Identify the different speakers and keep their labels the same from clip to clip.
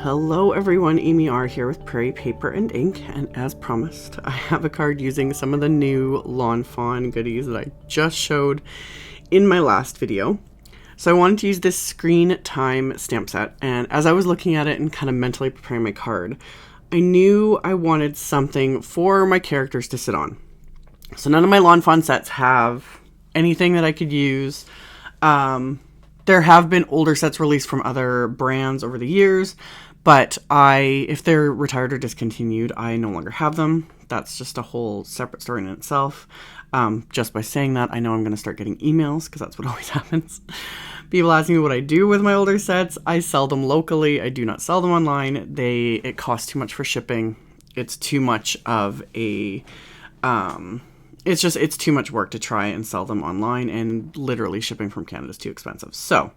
Speaker 1: Hello everyone, AmyR here with Prairie Paper and Ink, and as promised, I have a card using some of the new Lawn Fawn goodies that I just showed in my last video. So I wanted to use this screen time stamp set, and as I was looking at it and kind of mentally preparing my card, I knew I wanted something for my characters to sit on. So none of my Lawn Fawn sets have anything that I could use. There have been older sets released from other brands over the years, but if they're retired or discontinued, I no longer have them. That's just a whole separate story in itself. Just by saying that, I know I'm going to start getting emails because that's what always happens. People ask me what I do with my older sets. I sell them locally. I do not sell them online. It costs too much for shipping. It's too much of a... It's too much work to try and sell them online, and literally shipping from Canada is too expensive. So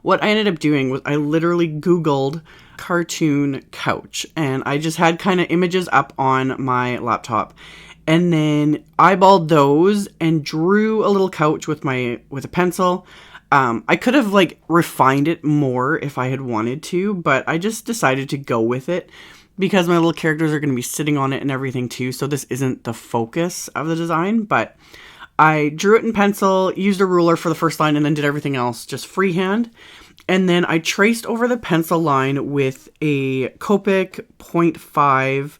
Speaker 1: what I ended up doing was I literally Googled cartoon couch, and I just had kind of images up on my laptop, and then eyeballed those and drew a little couch with a pencil. I could have refined it more if I had wanted to, but I just decided to go with it, because my little characters are going to be sitting on it and everything too, so this isn't the focus of the design. But I drew it in pencil, used a ruler for the first line, and then did everything else just freehand. And then I traced over the pencil line with a Copic 0.5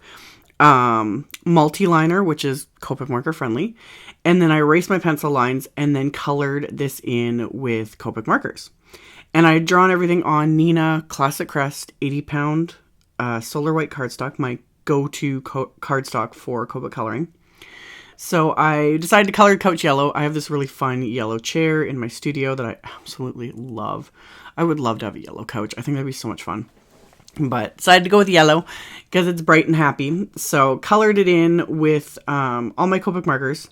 Speaker 1: Multiliner, which is Copic marker friendly. And then I erased my pencil lines and then colored this in with Copic markers. And I had drawn everything on Neenah Classic Crest 80-pound solar white cardstock, my go-to cardstock for Copic coloring. So I decided to color the couch yellow. I have this really fun yellow chair in my studio that I absolutely love. I would love to have a yellow couch. I think that'd be so much fun. But decided to go with yellow because it's bright and happy. So colored it in with all my Copic markers.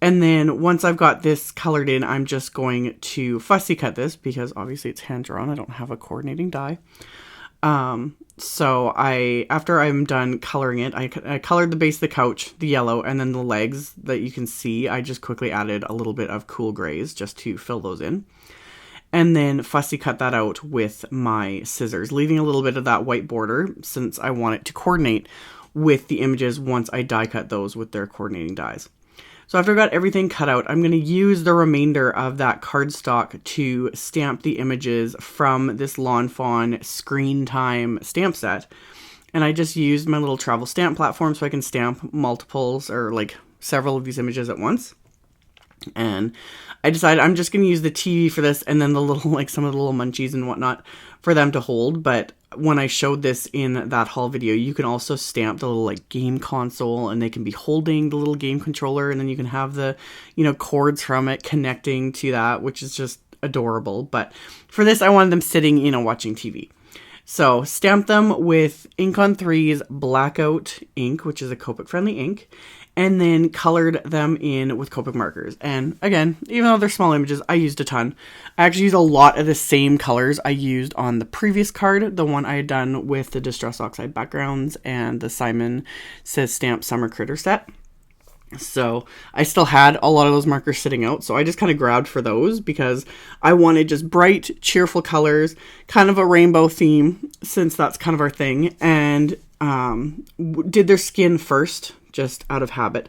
Speaker 1: And then once I've got this colored in, I'm just going to fussy cut this because obviously it's hand drawn. I don't have a coordinating die. So after I'm done coloring it, I colored the base of the couch, the yellow, and then the legs that you can see, I just quickly added a little bit of cool grays just to fill those in. And then fussy cut that out with my scissors, leaving a little bit of that white border since I want it to coordinate with the images once I die cut those with their coordinating dies. So after I got everything cut out, I'm going to use the remainder of that cardstock to stamp the images from this Lawn Fawn Screen Time stamp set. And I just used my little travel stamp platform so I can stamp multiples or several of these images at once. And I decided I'm just going to use the TV for this, and then the little, some of the little munchies and whatnot for them to hold. But when I showed this in that haul video, you can also stamp the little game console, and they can be holding the little game controller, and then you can have the, cords from it connecting to that, which is just adorable. But for this, I wanted them sitting, watching TV. So stamped them with Ink on 3's Blackout ink, which is a Copic friendly ink, and then colored them in with Copic markers. And again, even though they're small images, I used a ton. I actually used a lot of the same colors I used on the previous card, the one I had done with the Distress Oxide backgrounds and the Simon Says Stamp Summer Critter set. So I still had a lot of those markers sitting out, so I just kind of grabbed for those because I wanted just bright, cheerful colors, kind of a rainbow theme, since that's kind of our thing, and did their skin first, just out of habit.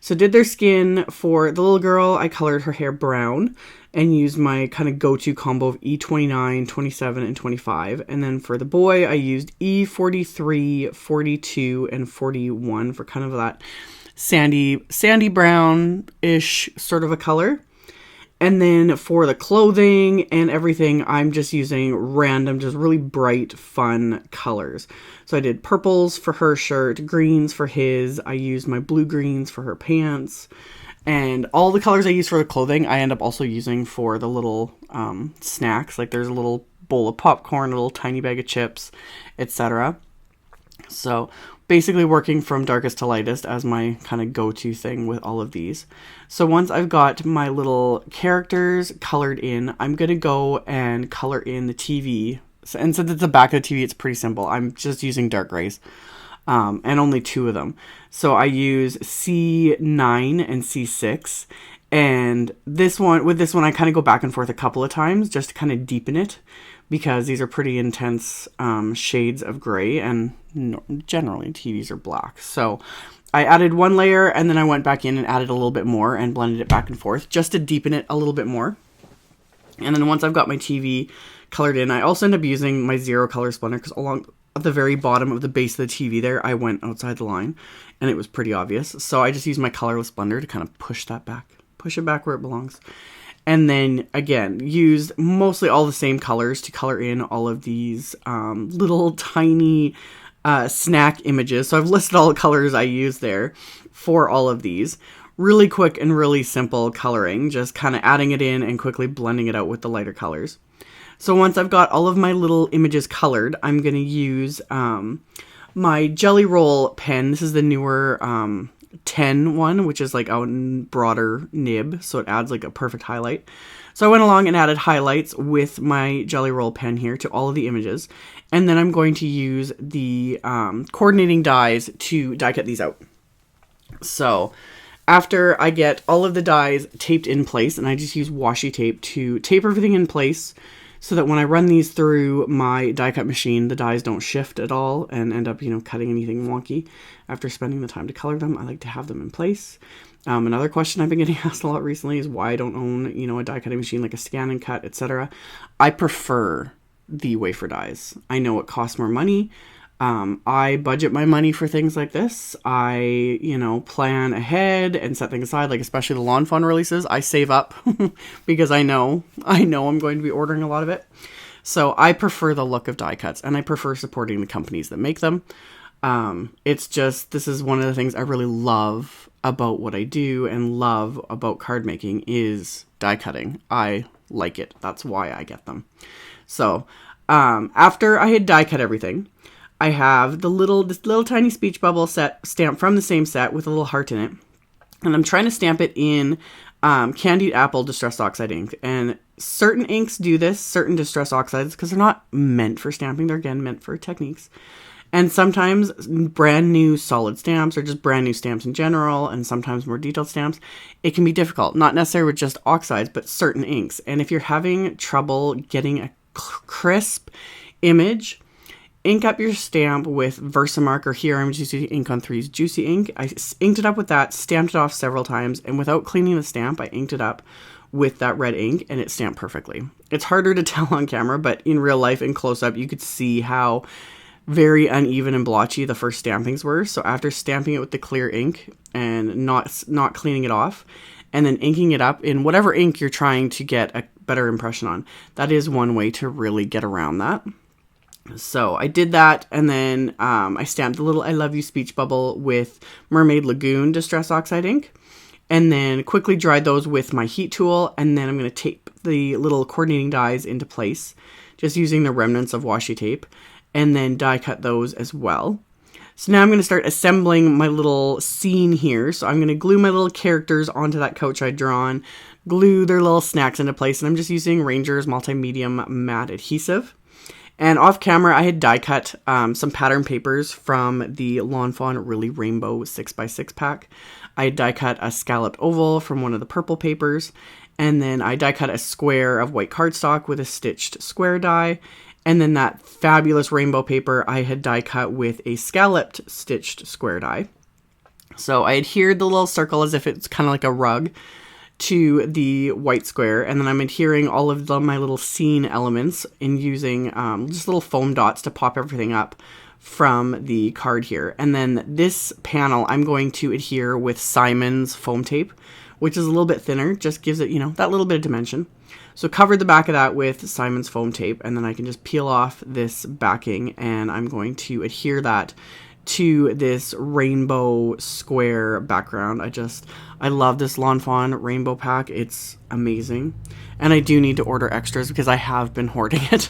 Speaker 1: So did their skin for the little girl. I colored her hair brown and used my kind of go-to combo of E29, 27, and 25. And then for the boy, I used E43, 42, and 41 for kind of that sandy brown-ish sort of a color. And then for the clothing and everything, I'm just using random, just really bright, fun colors. So I did purples for her shirt, greens for his. I used my blue greens for her pants. And all the colors I use for the clothing, I end up also using for the little snacks. There's a little bowl of popcorn, a little tiny bag of chips, etc. So basically working from darkest to lightest as my kind of go-to thing with all of these. So once I've got my little characters colored in, I'm going to go and color in the TV. And since it's the back of the TV, it's pretty simple. I'm just using dark grays. And only two of them. So I use C9 and C6, And with this one, I kind of go back and forth a couple of times just to kind of deepen it, because these are pretty intense shades of gray, and generally TVs are black. So I added one layer, and then I went back in and added a little bit more and blended it back and forth just to deepen it a little bit more. And then once I've got my TV colored in, I also end up using my zero color splendor, because along at the very bottom of the base of the TV there, I went outside the line and it was pretty obvious. So I just used my colorless blender to kind of push it back where it belongs. And then again, used mostly all the same colors to color in all of these little tiny snack images. So I've listed all the colors I use there for all of these. Really quick and really simple coloring, just kind of adding it in and quickly blending it out with the lighter colors. So once I've got all of my little images colored, I'm going to use my Jelly Roll pen. This is the newer 10 one, which is like a broader nib, so it adds like a perfect highlight. So I went along and added highlights with my Jelly Roll pen here to all of the images. And then I'm going to use the coordinating dies to die cut these out. So after I get all of the dies taped in place, and I just use washi tape to tape everything in place so that when I run these through my die cut machine, the dies don't shift at all and end up, cutting anything wonky. After spending the time to color them, I like to have them in place. Another question I've been getting asked a lot recently is why I don't own, a die cutting machine like a scan and cut, etc. I prefer the wafer dies. I know it costs more money. I budget my money for things like this. I, plan ahead and set things aside, like especially the Lawn Fawn releases. I save up because I know I'm going to be ordering a lot of it. So I prefer the look of die cuts, and I prefer supporting the companies that make them. It's just, this is one of the things I really love about what I do and love about card making is die cutting. I like it. That's why I get them. So, after I had die cut everything, I have this little tiny speech bubble set stamped from the same set with a little heart in it. And I'm trying to stamp it in Candied Apple Distress Oxide ink. And certain inks do this, certain Distress Oxides, because they're not meant for stamping. They're, again, meant for techniques. And sometimes brand new solid stamps, or just brand new stamps in general, and sometimes more detailed stamps, it can be difficult. Not necessarily with just oxides, but certain inks. And if you're having trouble getting a crisp image, ink up your stamp with Versamark, or here I'm just using Ink on 3's Juicy Ink. I inked it up with that, stamped it off several times, and without cleaning the stamp, I inked it up with that red ink, and it stamped perfectly. It's harder to tell on camera, but in real life, in close-up, you could see how very uneven and blotchy the first stampings were. So after stamping it with the clear ink and not cleaning it off, and then inking it up in whatever ink you're trying to get a better impression on, that is one way to really get around that. So I did that, and then I stamped the little I Love You speech bubble with Mermaid Lagoon Distress Oxide ink, and then quickly dried those with my heat tool, and then I'm going to tape the little coordinating dies into place, just using the remnants of washi tape, and then die cut those as well. So now I'm going to start assembling my little scene here. So I'm going to glue my little characters onto that couch I'd drawn, glue their little snacks into place, and I'm just using Ranger's Multi-Medium Matte Adhesive. And off camera, I had die cut some pattern papers from the Lawn Fawn Really Rainbow 6x6 pack. I die cut a scalloped oval from one of the purple papers, and then I die cut a square of white cardstock with a stitched square die. And then that fabulous rainbow paper I had die cut with a scalloped stitched square die. So I adhered the little circle as if it's kind of like a rug to the white square. And then I'm adhering all of my little scene elements in using just little foam dots to pop everything up from the card here. And then this panel I'm going to adhere with Simon's foam tape, which is a little bit thinner, just gives it, that little bit of dimension. So cover the back of that with Simon's foam tape, and then I can just peel off this backing, and I'm going to adhere that to this rainbow square background. I love this Lawn Fawn rainbow pack. It's amazing. And I do need to order extras because I have been hoarding it.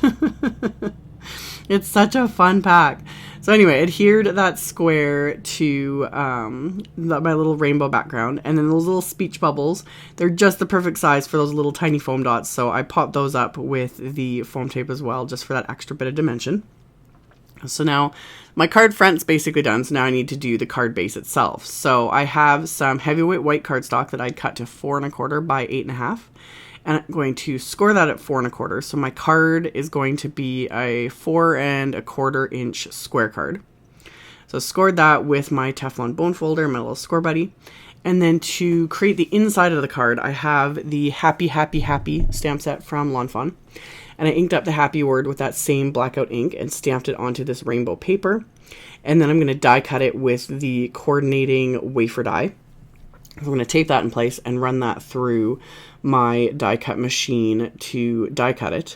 Speaker 1: It's such a fun pack. So anyway, adhered that square to my little rainbow background. And then those little speech bubbles, they're just the perfect size for those little tiny foam dots. So I popped those up with the foam tape as well, just for that extra bit of dimension. So now my card front's basically done, so now I need to do the card base itself. So I have some heavyweight white cardstock that I'd cut to 4 1/4 by 8 1/2. And I'm going to score that at 4 1/4. So my card is going to be a 4 1/4 inch square card. So scored that with my Teflon bone folder, my little score buddy. And then to create the inside of the card, I have the Happy Happy Happy stamp set from Lawn Fawn. And I inked up the happy word with that same blackout ink and stamped it onto this rainbow paper. And then I'm going to die cut it with the coordinating wafer die. I'm going to tape that in place and run that through my die cut machine to die cut it.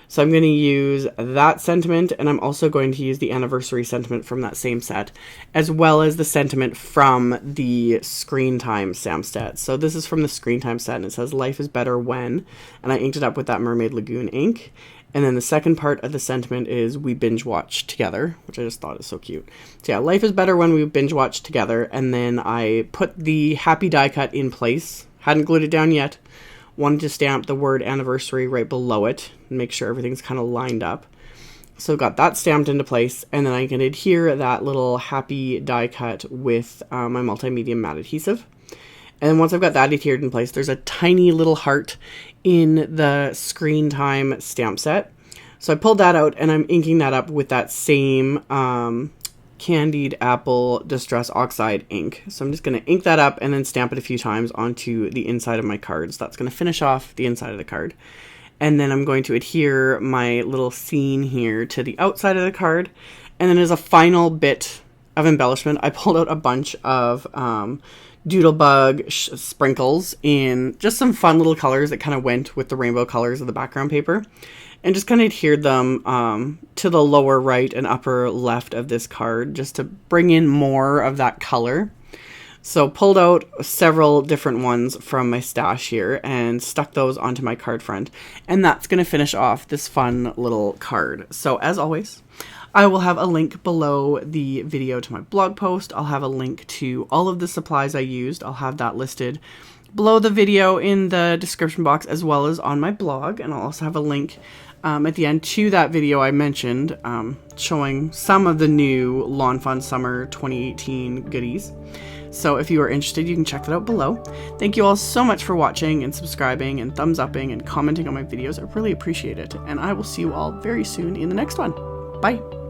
Speaker 1: So I'm going to use that sentiment, and I'm also going to use the anniversary sentiment from that same set, as well as the sentiment from the Screen Time stamp set. So this is from the Screen Time set, and it says life is better when, and I inked it up with that Mermaid Lagoon ink. And then the second part of the sentiment is we binge watch together, which I just thought is so cute. So yeah, life is better when we binge watch together. And then I put the happy die cut in place, hadn't glued it down yet. Wanted to stamp the word anniversary right below it and make sure everything's kind of lined up. So got that stamped into place, and then I can adhere that little happy die cut with my multimedia matte adhesive. And then once I've got that adhered in place, there's a tiny little heart in the Screen Time stamp set. So I pulled that out, and I'm inking that up with that same Candied Apple Distress Oxide ink. So I'm just going to ink that up and then stamp it a few times onto the inside of my cards. That's going to finish off the inside of the card. And then I'm going to adhere my little scene here to the outside of the card. And then as a final bit of embellishment, I pulled out a bunch of Doodlebug sprinkles in just some fun little colors that kind of went with the rainbow colors of the background paper. And just kind of adhered them to the lower right and upper left of this card just to bring in more of that color. So pulled out several different ones from my stash here and stuck those onto my card front. And that's going to finish off this fun little card. So as always, I will have a link below the video to my blog post. I'll have a link to all of the supplies I used. I'll have that listed below the video in the description box as well as on my blog. And I'll also have a link at the end to that video I mentioned showing some of the new Lawn Fawn Summer 2018 goodies. So if you are interested, you can check that out below. Thank you all so much for watching and subscribing and thumbs upping and commenting on my videos. I really appreciate it. And I will see you all very soon in the next one. Bye.